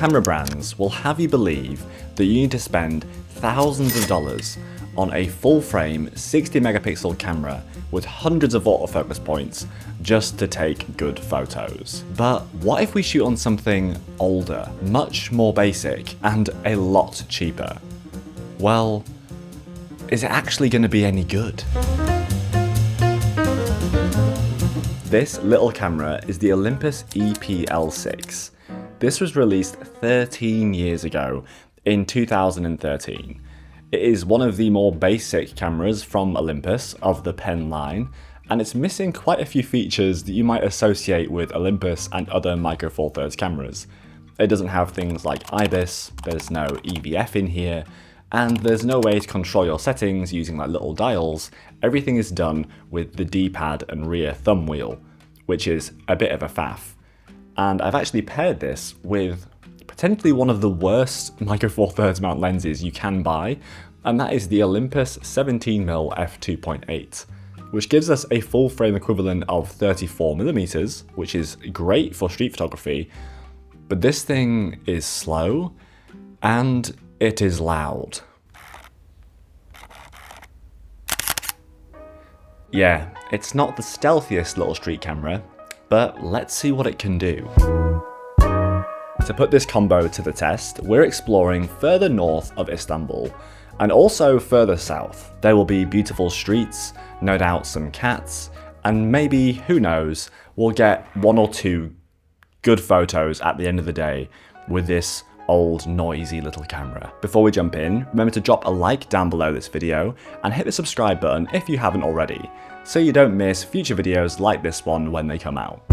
camera brands will have you believe that you need to spend thousands of dollars on a full-frame 60 megapixel camera with hundreds of autofocus points just to take good photos. But what if we shoot on something older, much more basic, and a lot cheaper? Well, is it actually going to be any good? This little camera is the Olympus EPL6. This was released 13 years ago in 2013. It is one of the more basic cameras from Olympus of the pen line, and it's missing quite a few features that you might associate with Olympus and other Micro Four Thirds cameras. It doesn't have things like IBIS, there's no EVF in here, and there's no way to control your settings using like little dials. Everything is done with the D-pad and rear thumb wheel, which is a bit of a faff. And I've actually paired this with potentially one of the worst Micro Four Thirds mount lenses you can buy, and that is the Olympus 17mm f2.8, which gives us a full frame equivalent of 34mm, which is great for street photography, but this thing is slow and it is loud. Yeah, it's not the stealthiest little street camera, but let's see what it can do. To put this combo to the test, we're exploring further north of Istanbul, and also further south. There will be beautiful streets, no doubt some cats, and maybe, who knows, we'll get one or two good photos at the end of the day with this old noisy little camera. Before we jump in, remember to drop a like down below this video and hit the subscribe button if you haven't already, so you don't miss future videos like this one when they come out.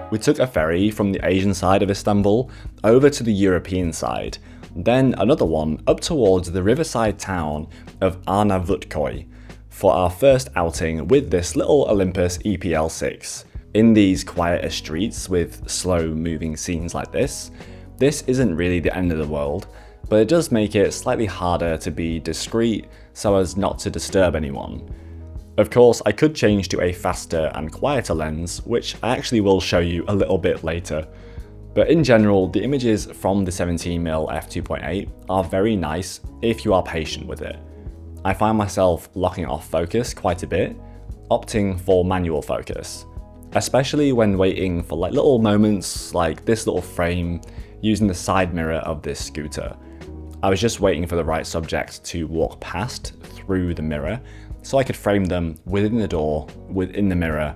We took a ferry from the Asian side of Istanbul over to the European side, then another one up towards the riverside town of Arnavutköy for our first outing with this little Olympus EPL6. In these quieter streets with slow moving scenes like this isn't really the end of the world, but it does make it slightly harder to be discreet so as not to disturb anyone. Of course, I could change to a faster and quieter lens, which I actually will show you a little bit later. But in general, the images from the 17mm f2.8 are very nice if you are patient with it. I find myself locking off focus quite a bit, opting for manual focus, especially when waiting for like little moments like this little frame using the side mirror of this scooter. I was just waiting for the right subject to walk past through the mirror so I could frame them within the door, within the mirror,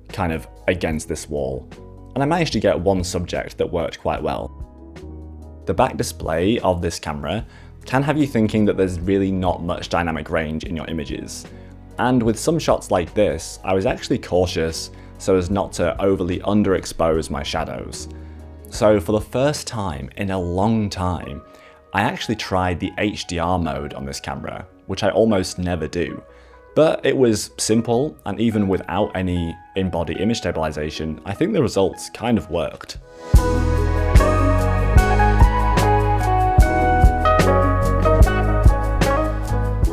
kind of against this wall. And I managed to get one subject that worked quite well. The back display of this camera can have you thinking that there's really not much dynamic range in your images. And with some shots like this, I was actually cautious so as not to overly underexpose my shadows. So for the first time in a long time, I actually tried the HDR mode on this camera, which I almost never do. But it was simple, and even without any in-body image stabilization, I think the results kind of worked.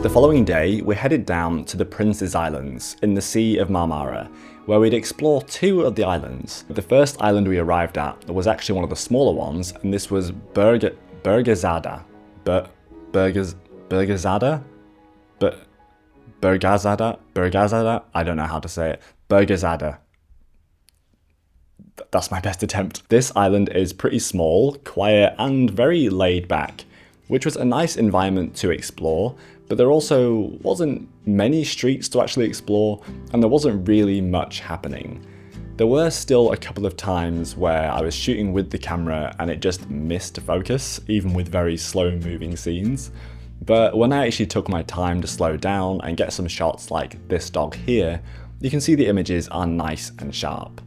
The following day, we headed down to the Prince's Islands in the Sea of Marmara, where we'd explore two of the islands. The first island we arrived at was actually one of the smaller ones, and this was Burgazada. Burgazada? I don't know how to say it. Burgazada. That's my best attempt. This island is pretty small, quiet, and very laid back, which was a nice environment to explore, but there also wasn't many streets to actually explore, and there wasn't really much happening. There were still a couple of times where I was shooting with the camera and it just missed focus, even with very slow moving scenes. But when I actually took my time to slow down and get some shots like this dog here, you can see the images are nice and sharp.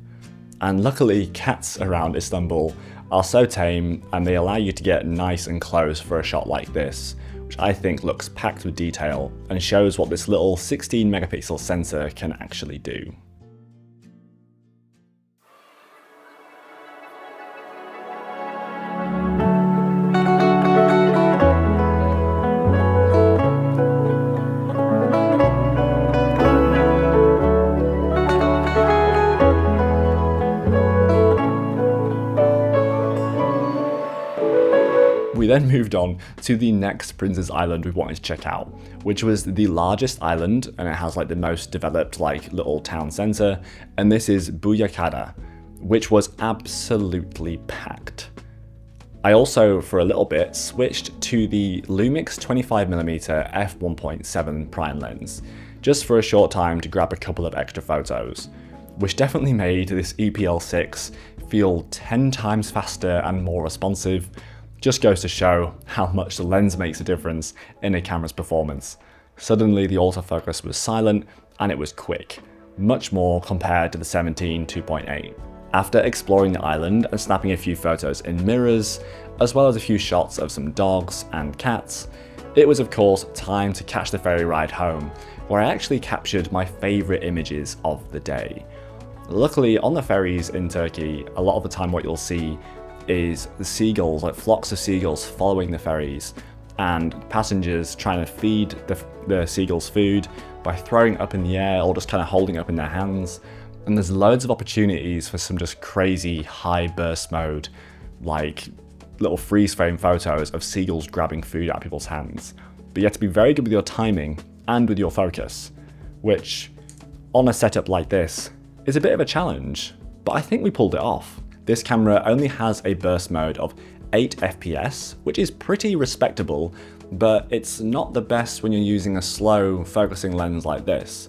And luckily, cats around Istanbul are so tame and they allow you to get nice and close for a shot like this, which I think looks packed with detail and shows what this little 16 megapixel sensor can actually do. We then moved on to the next Princess Island we wanted to check out, which was the largest island, and it has like the most developed like little town center, and this is Buyukada, which was absolutely packed. I also, for a little bit, switched to the Lumix 25mm f1.7 prime lens, just for a short time to grab a couple of extra photos, which definitely made this EPL6 feel 10 times faster and more responsive. Just goes to show how much the lens makes a difference in a camera's performance. Suddenly the autofocus was silent and it was quick, much more compared to the 17 2.8. After exploring the island and snapping a few photos in mirrors, as well as a few shots of some dogs and cats, it was of course time to catch the ferry ride home, where I actually captured my favourite images of the day. Luckily, on the ferries in Turkey, a lot of the time what you'll see is the seagulls, like flocks of seagulls following the ferries, and passengers trying to feed the seagulls food by throwing it up in the air or just kind of holding it up in their hands. And there's loads of opportunities for some just crazy high burst mode, like little freeze frame photos of seagulls grabbing food out of people's hands. But you have to be very good with your timing and with your focus, which on a setup like this is a bit of a challenge, but I think we pulled it off. This camera only has a burst mode of 8 FPS, which is pretty respectable, but it's not the best when you're using a slow focusing lens like this.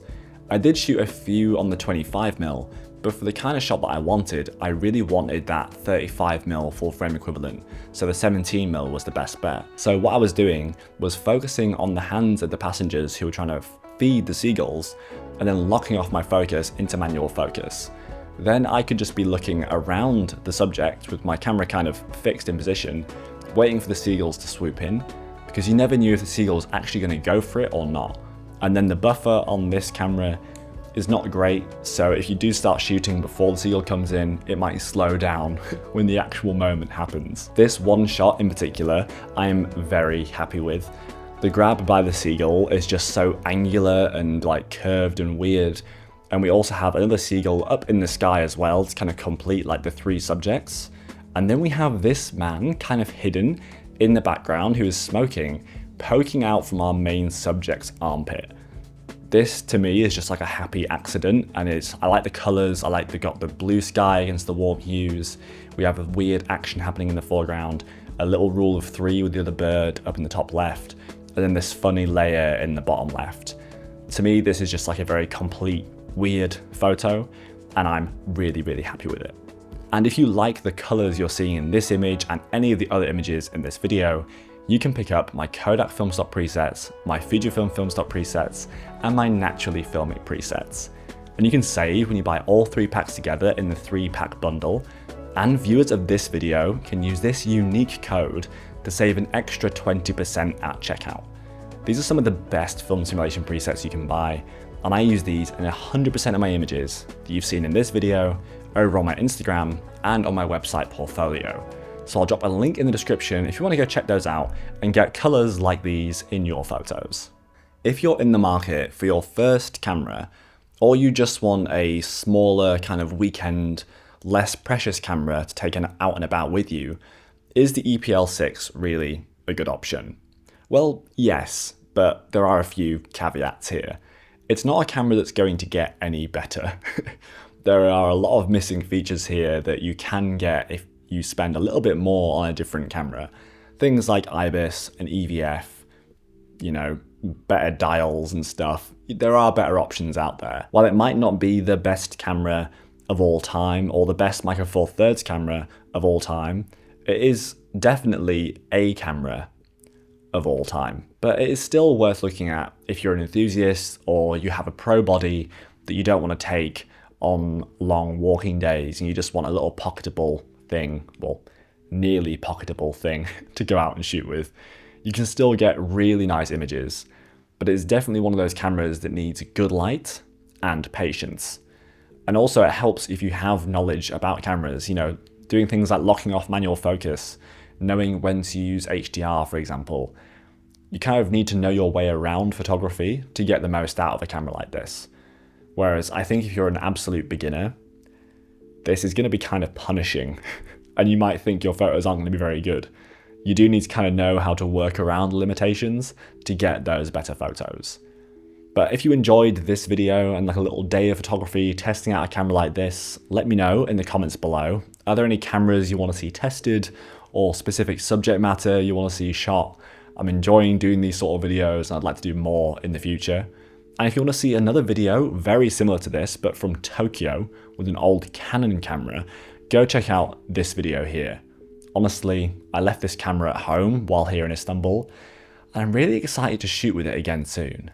I did shoot a few on the 25mm, but for the kind of shot that I wanted, I really wanted that 35mm full frame equivalent, so the 17mm was the best bet. So what I was doing was focusing on the hands of the passengers who were trying to feed the seagulls, and then locking off my focus into manual focus. Then I could just be looking around the subject with my camera kind of fixed in position, waiting for the seagulls to swoop in, because you never knew if the seagull was actually going to go for it or not. And then the buffer on this camera is not great, so if you do start shooting before the seagull comes in, it might slow down when the actual moment happens. This one shot in particular, I am very happy with. The grab by the seagull is just so angular and like curved and weird. And we also have another seagull up in the sky as well to kind of complete like the 3 subjects. And then we have this man kind of hidden in the background who is smoking, poking out from our main subject's armpit. This to me is just like a happy accident, and I like the colors, I like the blue sky against the warm hues. We have a weird action happening in the foreground, a little rule of 3 with the other bird up in the top left, and then this funny layer in the bottom left. To me, this is just like a very complete, weird photo, and I'm really, really happy with it. And if you like the colors you're seeing in this image and any of the other images in this video, you can pick up my Kodak film stock presets, my Fujifilm film stock presets, and my Naturally Filmic presets. And you can save when you buy all 3 packs together in the 3-pack bundle, and viewers of this video can use this unique code to save an extra 20% at checkout. These are some of the best film simulation presets you can buy, and I use these in 100% of my images that you've seen in this video, over on my Instagram, and on my website portfolio. So I'll drop a link in the description if you want to go check those out and get colors like these in your photos. If you're in the market for your first camera, or you just want a smaller kind of weekend, less precious camera to take out and about with you, is the EPL6 really a good option? Well, yes, but there are a few caveats here. It's not a camera that's going to get any better. There are a lot of missing features here that you can get if you spend a little bit more on a different camera. Things like IBIS and EVF, you know, better dials and stuff. There are better options out there. While it might not be the best camera of all time or the best Micro Four Thirds camera of all time, it is definitely a camera of all time. But it is still worth looking at if you're an enthusiast or you have a pro body that you don't want to take on long walking days and you just want a little pocketable thing, well, nearly pocketable thing to go out and shoot with. You can still get really nice images, but it's definitely one of those cameras that needs good light and patience. And also it helps if you have knowledge about cameras, you know, doing things like locking off manual focus, knowing when to use HDR, for example. You kind of need to know your way around photography to get the most out of a camera like this. Whereas I think if you're an absolute beginner, this is going to be kind of punishing and you might think your photos aren't going to be very good. You do need to kind of know how to work around limitations to get those better photos. But if you enjoyed this video and like a little day of photography testing out a camera like this, let me know in the comments below. Are there any cameras you want to see tested or specific subject matter you want to see shot? I'm enjoying doing these sort of videos and I'd like to do more in the future. And if you want to see another video very similar to this but from Tokyo with an old Canon camera, go check out this video here. Honestly, I left this camera at home while here in Istanbul and I'm really excited to shoot with it again soon.